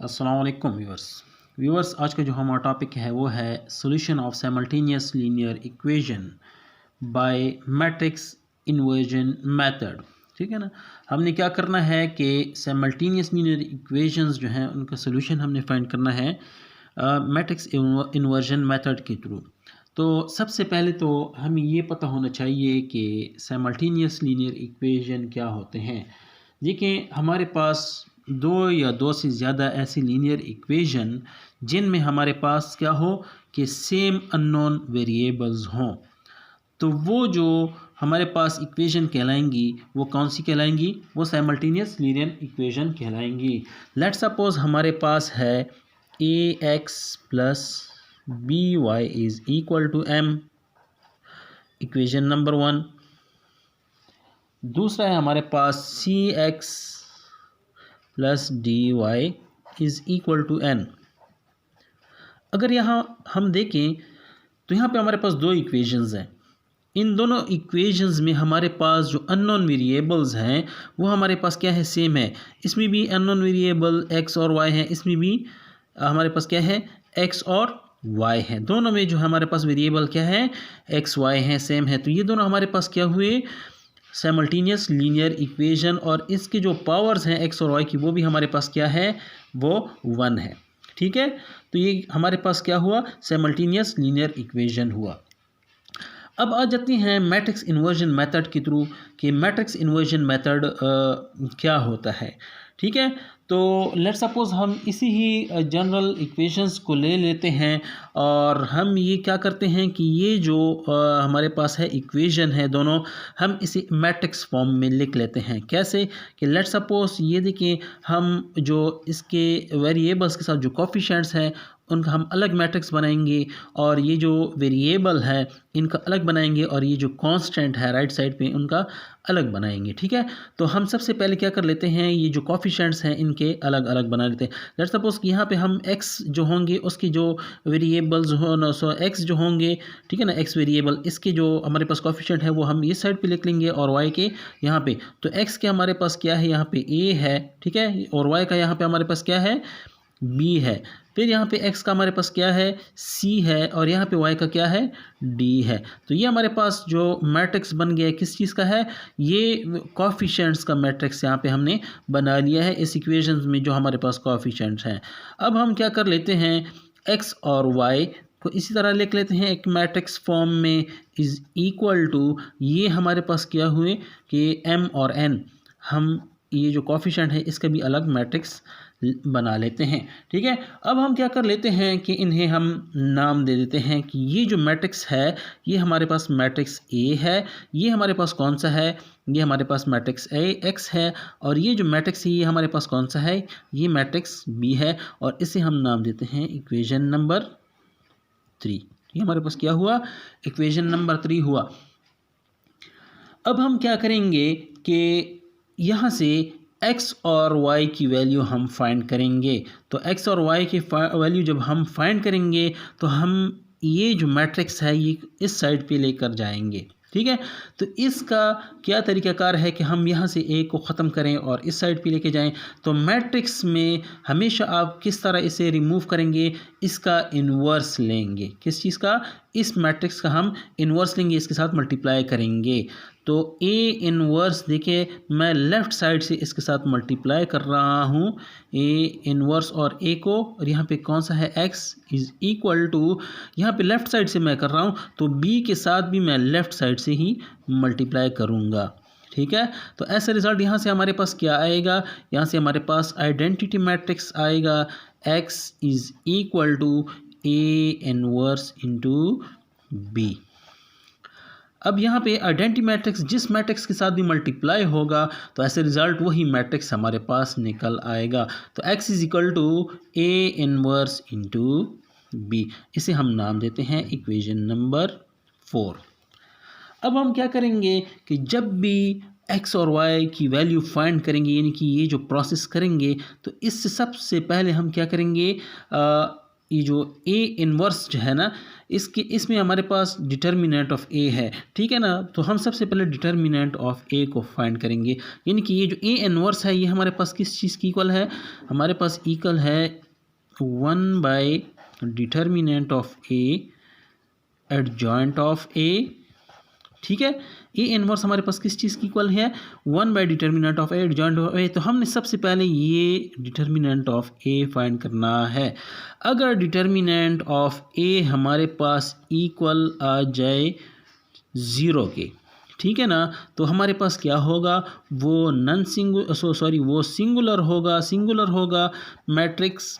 अस्सलाम वालेकुम व्यूवर्स आज का जो हमारा टॉपिक है वो है solution of simultaneous linear equation by matrix inversion method. ठीक है ना। हमने क्या करना है कि साइमल्टेनियस लीनियर इक्वेशंस जो हैं उनका सॉल्यूशन हमने फाइंड करना है मैट्रिक्स इन्वर्जन मेथड के थ्रू। तो सबसे पहले तो हमें ये पता होना चाहिए कि साइमल्टेनियस लीनियर इक्वेशन क्या होते हैं। देखिए, हमारे पास दो या दो से ज़्यादा ऐसी लीनियर इक्वेशन जिनमें हमारे पास क्या हो कि सेम अननोन वेरिएबल्स हों, तो वो जो हमारे पास इक्वेशन कहलाएंगी वो कौन सी कहलाएंगी? वो साइमल्टेनियस लीनियर इक्वेशन कहलाएंगी। लेट्स सपोज हमारे पास है a x plus b y is equal to m, equation number 1। दूसरा है हमारे पास c x plus d y is equal to n. अगर यहाँ हम देखें तो यहाँ पे हमारे पास दो इक्वेशंस हैं। इन दोनों इक्वेशंस में हमारे पास जो अननोन वेरिएबल्स हैं वो हमारे पास क्या है? सेम है। इसमें भी अननोन वेरिएबल एक्स और वाई है, इसमें भी हमारे पास क्या है? एक्स और वाई है। दोनों में जो हमारे पास वेरिएबल क्या है? एक्स वाई है, सेम है। तो ये दोनों हमारे पास क्या हुए? Simultaneous linear equation. और इसके जो पावर्स हैं एक्स और वाई की वो भी हमारे पास क्या है? वो 1 है। ठीक है। तो ये हमारे पास क्या हुआ? साइमल्टेनियस लीनियर इक्वेशन हुआ। अब आ जाती हैं मैट्रिक्स इन्वर्जन मेथड के थ्रू कि मैट्रिक्स इन्वर्जन मेथड क्या होता है। ठीक है। तो लेट्स सपोज हम इसी ही जनरल इक्वेशंस को ले लेते हैं और हम ये क्या करते हैं कि ये जो हमारे पास है इक्वेशन है दोनों, हम इसे मैट्रिक्स फॉर्म में लिख लेते हैं। कैसे कि लेट्स सपोज ये देखिए, हम जो इसके वेरिएबल्स के साथ जो कोफिशिएंट्स हैं उनका हम अलग मैट्रिक्स बनाएंगे और ये जो वेरिएबल है इनका अलग बनाएंगे और ये जो कांस्टेंट है राइट साइड पे उनका अलग बनाएंगे। ठीक है। तो हम सबसे पहले क्या कर लेते हैं, ये जो कोफिशिएंट्स हैं इनके अलग अलग बना लेते हैं। लेट्स सपोज कि यहाँ पे हम x जो होंगे उसकी जो वेरिएबल्स हो ना, सो x जो होंगे, ठीक है ना, x वेरिएबल, इसके जो हमारे पास कोफिशिएंट है वो हम इस साइड पे लिख लेंगे और y के यहाँ पे। तो x के हमारे पास क्या है? यहाँ पे a है। ठीक है। और y का यहाँ पे हमारे पास क्या है? b है। फिर यहाँ पे x का हमारे पास क्या है? c है। और यहाँ पे y का क्या है? d है। तो ये हमारे पास जो मैट्रिक्स बन गया है किस चीज़ का है? ये कोफिशिएंट्स का मैट्रिक्स यहाँ पे हमने बना लिया है इस इक्वेशंस में जो हमारे पास कोफिशिएंट्स हैं। अब हम क्या कर लेते हैं, x और y को इसी तरह लिख लेते हैं एक मैट्रिक्स फॉर्म में, इज़ इक्वल टू, ये हमारे पास क्या हुए कि m और n, हम ये जो कोफिशिएंट है इसका भी अलग मैट्रिक्स बना लेते हैं। ठीक है। अब हम क्या कर लेते हैं कि इन्हें हम नाम दे देते हैं कि ये जो मैट्रिक्स है ये हमारे पास मैट्रिक्स ए है। ये हमारे पास कौन सा है? ये हमारे पास मैट्रिक्स ए एक्स है। और ये जो मैट्रिक्स है ये हमारे पास कौन सा है? ये मैट्रिक्स बी है। और इसे हम नाम देते हैं इक्वेशन नंबर 3। ये हमारे पास क्या हुआ? इक्वेशन नंबर 3 हुआ। अब हम क्या करेंगे कि यहाँ से x और y की वैल्यू हम फाइंड करेंगे। तो x और y की वैल्यू जब हम फाइंड करेंगे तो हम ये जो मैट्रिक्स है ये इस साइड पे लेकर जाएंगे। ठीक है। तो इसका क्या तरीक़ाकार है कि हम यहाँ से a को ख़त्म करें और इस साइड पे लेके जाएं। तो मैट्रिक्स में हमेशा आप किस तरह इसे रिमूव करेंगे? इसका इन्वर्स लेंगे। किस चीज़ का? इस मैट्रिक्स का हम इन्वर्स लेंगे, इसके साथ मल्टीप्लाई करेंगे। तो a इन्वर्स देखिए, मैं लेफ़्ट साइड से इसके साथ मल्टीप्लाई कर रहा हूँ a इन्वर्स और a को, और यहाँ पे कौन सा है? x इज़ इक्वल टू, यहाँ पे लेफ़्ट साइड से मैं कर रहा हूँ तो b के साथ भी मैं लेफ़्ट साइड से ही मल्टीप्लाई करूँगा। ठीक है। तो ऐसा रिज़ल्ट यहाँ से हमारे पास क्या आएगा? यहाँ से हमारे पास आइडेंटिटी मैट्रिक्स आएगा, x is equal to a inverse into b। अब यहाँ पे आइडेंटिटी मैट्रिक्स जिस मैट्रिक्स के साथ भी मल्टीप्लाई होगा तो ऐसे रिजल्ट वही मैट्रिक्स हमारे पास निकल आएगा। तो x is equal to a inverse into b। इसे हम नाम देते हैं इक्वेशन नंबर 4। अब हम क्या करेंगे कि जब भी x और y की वैल्यू फाइंड करेंगे, यानी कि ये जो प्रोसेस करेंगे, तो इससे सबसे पहले हम क्या करेंगे, ये जो ए इन्वर्स जो है ना, इसमें हमारे पास डिटर्मिनेंट ऑफ ए है, ठीक है ना। तो हम सबसे पहले डिटर्मिनेंट ऑफ ए को फाइंड करेंगे, यानी कि ये जो ए इन्वर्स है ये हमारे पास किस चीज़ की इक्वल है, हमारे पास इक्वल है 1 by determinant of A adjoint of A, ठीक है। ए इनवर्स हमारे पास किस चीज़ की इक्वल है, 1 by determinant of A adjoint of A. तो हमने सबसे पहले ये डिटर्मिनेंट ऑफ ए फाइंड करना है। अगर डिटर्मिनेंट ऑफ ए हमारे पास इक्वल आ जाए 0 के, ठीक है ना, तो हमारे पास क्या होगा, वो वो सिंगुलर होगा मैट्रिक्स,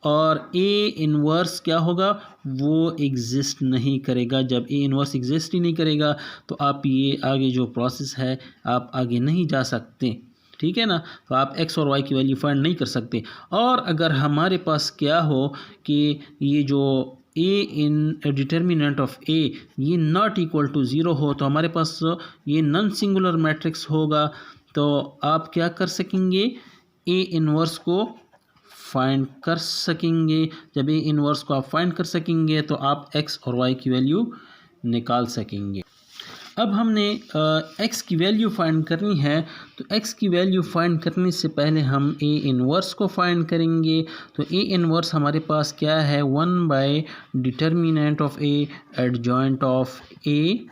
और ए इन्वर्स क्या होगा, वो एग्जिस्ट नहीं करेगा। जब ए इन्वर्स एग्जिस्ट ही नहीं करेगा तो आप ये आगे जो प्रोसेस है आप आगे नहीं जा सकते, ठीक है ना। तो आप एक्स और वाई की वैल्यू फाइंड नहीं कर सकते। और अगर हमारे पास क्या हो कि ये जो ए इन डिटर्मिनेंट ऑफ ए ये नॉट इक्वल टू 0 हो, तो हमारे पास ये नॉन सिंगुलर मैट्रिक्स होगा। तो आप क्या कर सकेंगे, ए इन्वर्स को फाइंड कर सकेंगे। जब ए इन्वर्स को आप फाइंड कर सकेंगे तो आप एक्स और वाई की वैल्यू निकाल सकेंगे। अब हमने एक्स की वैल्यू फाइंड करनी है, तो एक्स की वैल्यू फाइंड करने से पहले हम ए इन्वर्स को फाइंड करेंगे। तो ए इन्वर्स हमारे पास क्या है, 1 by determinant of A adjoint of A,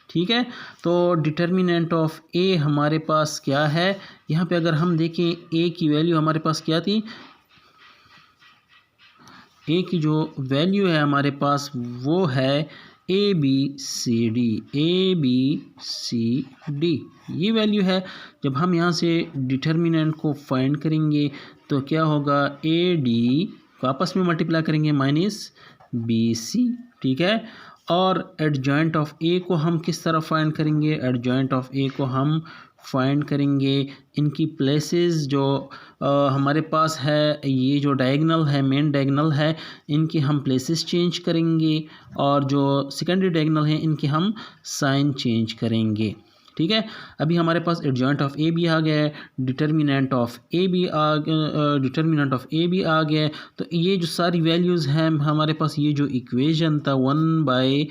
ठीक है। तो डिटर्मिनेंट ऑफ ए हमारे पास क्या है, यहाँ पे अगर हम देखें ए की वैल्यू हमारे पास क्या थी, ए की जो वैल्यू है हमारे पास वो है ए बी सी डी, ये वैल्यू है। जब हम यहाँ से डिटर्मिनेंट को फाइंड करेंगे तो क्या होगा, ए डी को आपस में मल्टीप्लाई करेंगे माइनस बी सी, ठीक है। और एडजॉइंट ऑफ ए को हम किस तरह फाइंड करेंगे, एडजॉइंट ऑफ ए को हम फाइंड करेंगे इनकी प्लेसेस जो हमारे पास है, ये जो डायगोनल है, मेन डायगोनल है, इनकी हम प्लेसेस चेंज करेंगे, और जो सेकेंडरी डायगोनल है इनकी हम साइन चेंज करेंगे, ठीक है। अभी हमारे पास एडजॉइंट ऑफ ए भी आ गया है, डिटर्मिनेंट ऑफ ए भी आ गया है। तो ये जो सारी वैल्यूज़ हैं हमारे पास, ये जो इक्वेशन था 1 by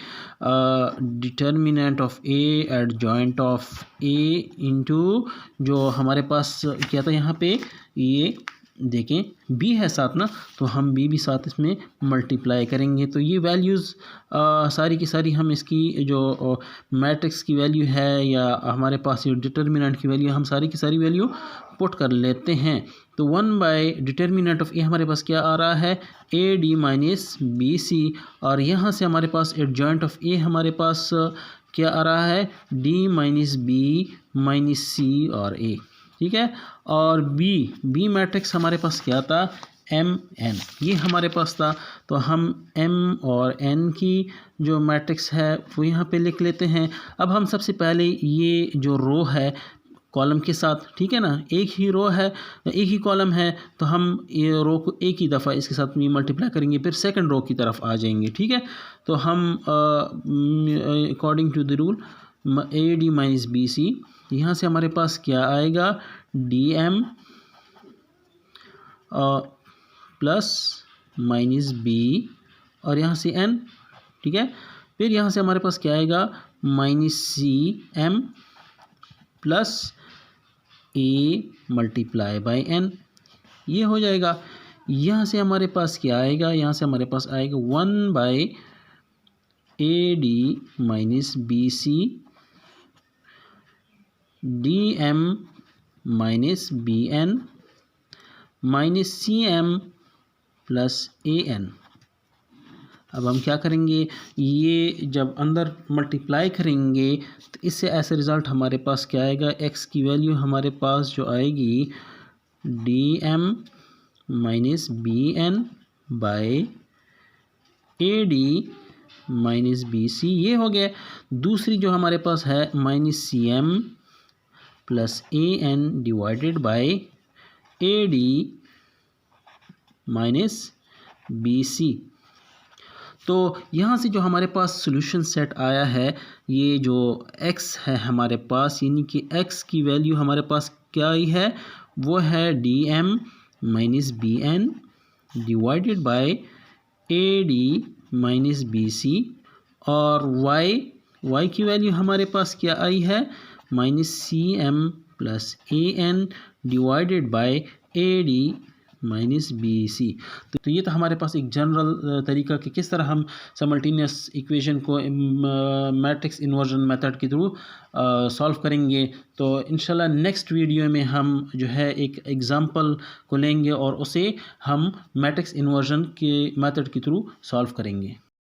determinant of A adjoint of A into जो हमारे पास क्या था यहाँ पे, ये देखें बी है साथ ना, तो हम बी भी साथ इसमें मल्टीप्लाई करेंगे। तो ये वैल्यूज़ सारी की सारी हम इसकी जो मैट्रिक्स की वैल्यू है या हमारे पास ये डिटर्मिनेंट की वैल्यू, हम सारी की सारी वैल्यू पुट कर लेते हैं। तो 1 by डिटर्मिनेंट ऑफ ए हमारे पास क्या आ रहा है, a d minus b c, और यहाँ से हमारे पास एडजॉइंट ऑफ ए हमारे पास क्या आ रहा है, डी माइनस बी माइनस सी और ए, ठीक है। और बी मैट्रिक्स हमारे पास क्या था, एम एन, ये हमारे पास था। तो हम एम और एन की जो मैट्रिक्स है वो यहाँ पे लिख लेते हैं। अब हम सबसे पहले ये जो रो है कॉलम के साथ, ठीक है ना, एक ही रो है, एक ही कॉलम है, तो हम ये रो को एक ही दफ़ा इसके साथ में मल्टीप्लाई करेंगे, फिर सेकंड रो की तरफ आ जाएंगे, ठीक है। तो हम according to the rule a d minus b c, यहाँ से हमारे पास क्या आएगा, d m plus minus b, और यहाँ से एन, ठीक है। फिर यहाँ से हमारे पास क्या आएगा, minus c m plus a multiply by n, ये हो जाएगा। यहाँ से हमारे पास क्या आएगा, यहाँ से हमारे पास आएगा 1 by a d minus b c d m minus b n minus c m plus a n. अब हम क्या करेंगे, ये जब अंदर मल्टीप्लाई करेंगे तो इससे ऐसे रिज़ल्ट हमारे पास क्या आएगा, एक्स की वैल्यू हमारे पास जो आएगी d m minus b n by a d minus b c, ये हो गया। दूसरी जो हमारे पास है minus c m plus a n divided by a d minus b c. तो यहाँ से जो हमारे पास सॉल्यूशन सेट आया है, ये जो x है हमारे पास, यानी कि x की वैल्यू हमारे पास क्या आई है, वो है d m minus b n divided by a d minus b c, और y की वैल्यू हमारे पास क्या आई है, minus c m plus a n divided by a d minus b c. तो ये तो हमारे पास एक जनरल तरीका कि किस तरह हम समल्टेनियस इक्वेशन को मैट्रिक्स इन्वर्जन मेथड के थ्रू सॉल्व करेंगे। तो इंशाल्लाह नेक्स्ट वीडियो में हम जो है एक एग्जांपल को लेंगे और उसे हम मैट्रिक्स इन्वर्जन के मेथड के थ्रू सॉल्व करेंगे।